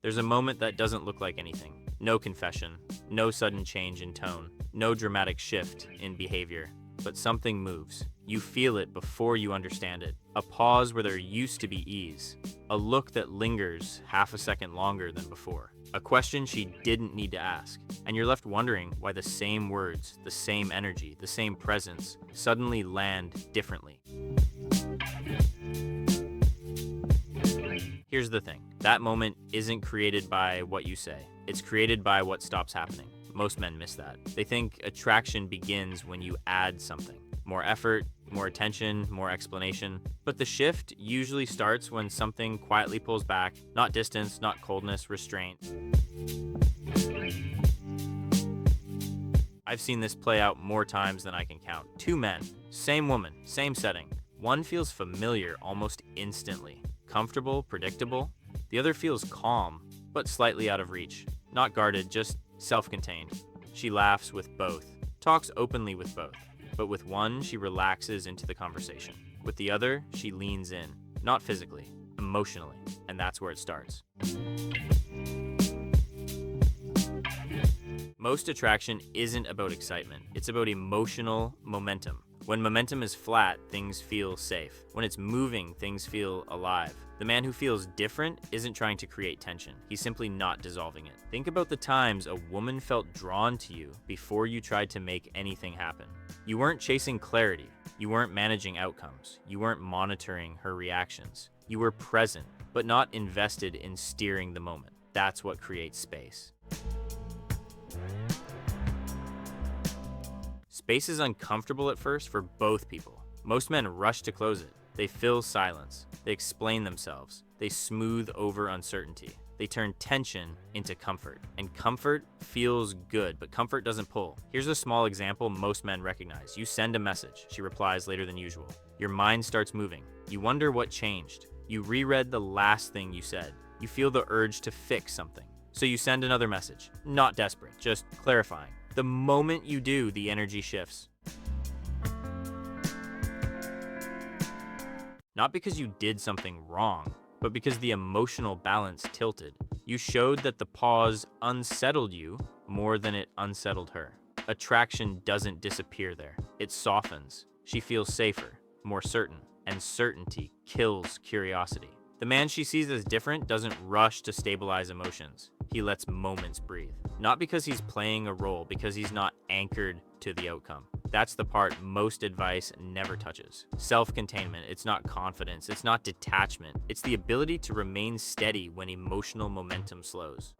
There's a moment that doesn't look like anything. No confession, no sudden change in tone, no dramatic shift in behavior, but something moves. You feel it before you understand it. A pause where there used to be ease. A look that lingers half a second longer than before. A question she didn't need to ask. And you're left wondering why the same words, the same energy, the same presence suddenly land differently. Here's the thing. That moment isn't created by what you say. It's created by what stops happening. Most men miss that. They think attraction begins when you add something. More effort, more attention, more explanation. But the shift usually starts when something quietly pulls back. Not distance, not coldness, restraint. I've seen this play out more times than I can count. Two men, same woman, same setting. One feels familiar almost instantly. Comfortable, predictable. The other feels calm, but slightly out of reach. Not guarded, just self-contained. She laughs with both, talks openly with both. But with one, she relaxes into the conversation. With the other, she leans in. Not physically, emotionally. And that's where it starts. Most attraction isn't about excitement. It's about emotional momentum. When momentum is flat, things feel safe. When it's moving, things feel alive. The man who feels different isn't trying to create tension. He's simply not dissolving it. Think about the times a woman felt drawn to you before you tried to make anything happen. You weren't chasing clarity. You weren't managing outcomes. You weren't monitoring her reactions. You were present, but not invested in steering the moment. That's what creates space. Space is uncomfortable at first for both people. Most men rush to close it. They fill silence. They explain themselves. They smooth over uncertainty. They turn tension into comfort. And comfort feels good, but comfort doesn't pull. Here's a small example most men recognize. You send a message. She replies later than usual. Your mind starts moving. You wonder what changed. You reread the last thing you said. You feel the urge to fix something. So you send another message. Not desperate, just clarifying. The moment you do, the energy shifts. Not because you did something wrong, but because the emotional balance tilted. You showed that the pause unsettled you more than it unsettled her. Attraction doesn't disappear there. It softens. She feels safer, more certain, and certainty kills curiosity. The man she sees as different doesn't rush to stabilize emotions. He lets moments breathe. Not because he's playing a role, because he's not anchored to the outcome. That's the part most advice never touches. Self-containment, it's not confidence, it's not detachment. It's the ability to remain steady when emotional momentum slows.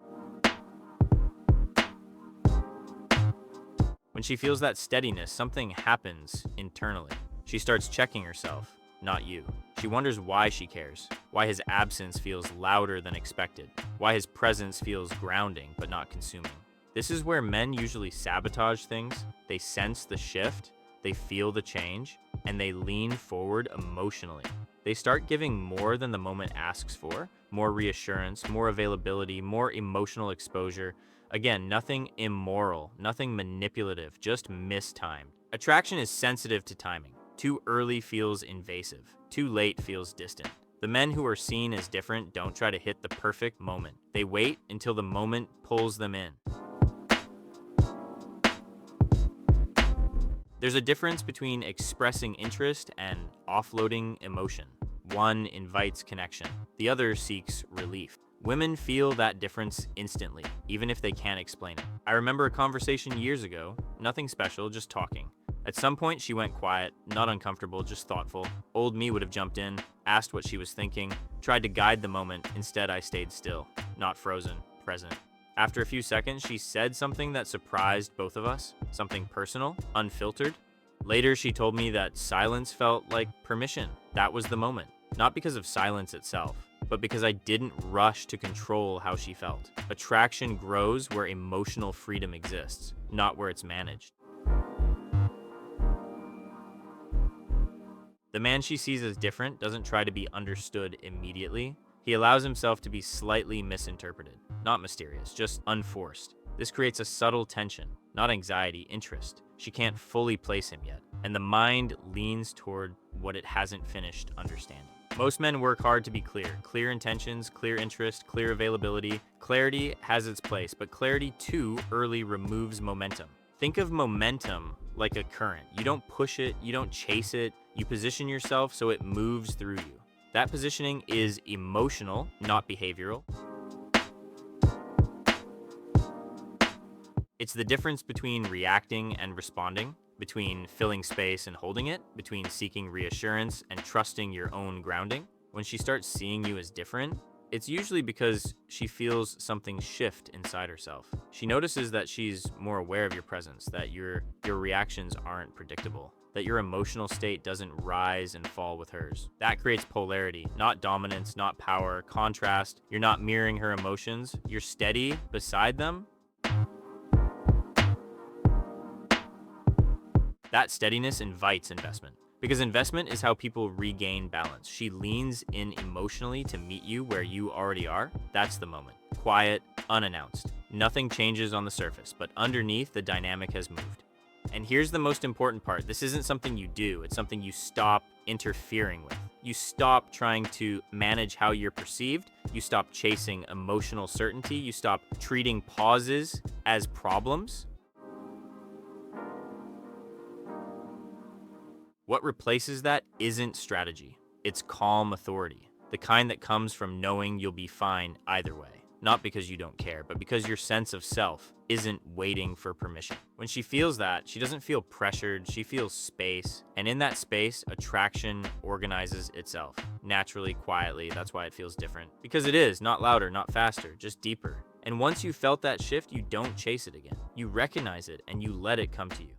When she feels that steadiness, something happens internally. She starts checking herself, not you. She wonders why she cares, why his absence feels louder than expected, why his presence feels grounding but not consuming. This is where men usually sabotage things. They sense the shift, they feel the change, and they lean forward emotionally. They start giving more than the moment asks for, more reassurance, more availability, more emotional exposure. Again, nothing immoral, nothing manipulative, just mistimed. Attraction is sensitive to timing. Too early feels invasive. Too late feels distant. The men who are seen as different don't try to hit the perfect moment. They wait until the moment pulls them in. There's a difference between expressing interest and offloading emotion. One invites connection. The other seeks relief. Women feel that difference instantly, even if they can't explain it. I remember a conversation years ago, nothing special, just talking. At some point, she went quiet, not uncomfortable, just thoughtful. Old me would have jumped in, asked what she was thinking, tried to guide the moment. Instead, I stayed still, not frozen, present. After a few seconds, she said something that surprised both of us, something personal, unfiltered. Later, she told me that silence felt like permission. That was the moment. Not because of silence itself, but because I didn't rush to control how she felt. Attraction grows where emotional freedom exists, not where it's managed. The man she sees as different doesn't try to be understood immediately. He allows himself to be slightly misinterpreted, not mysterious, just unforced. This creates a subtle tension, not anxiety, interest. She can't fully place him yet, and the mind leans toward what it hasn't finished understanding. Most men work hard to be clear. Clear intentions, clear interest, clear availability. Clarity has its place, but clarity too early removes momentum. Think of momentum like a current. You don't push it, you don't chase it, you position yourself so it moves through you. That positioning is emotional, not behavioral. It's the difference between reacting and responding, between filling space and holding it, between seeking reassurance and trusting your own grounding. When she starts seeing you as different, it's usually because she feels something shift inside herself. She notices that she's more aware of your presence, that your reactions aren't predictable, that your emotional state doesn't rise and fall with hers. That creates polarity, not dominance, not power, contrast. You're not mirroring her emotions, you're steady beside them. That steadiness invites investment because investment is how people regain balance. She leans in emotionally to meet you where you already are. That's the moment. Quiet, unannounced. Nothing changes on the surface, but underneath, the dynamic has moved. And here's the most important part. This isn't something you do. It's something you stop interfering with. You stop trying to manage how you're perceived. You stop chasing emotional certainty. You stop treating pauses as problems. What replaces that isn't strategy. It's calm authority, the kind that comes from knowing you'll be fine either way. Not because you don't care, but because your sense of self isn't waiting for permission. When she feels that, she doesn't feel pressured, she feels space. And in that space, attraction organizes itself. Naturally, quietly, that's why it feels different. Because it is, not louder, not faster, just deeper. And once you felt that shift, you don't chase it again. You recognize it and you let it come to you.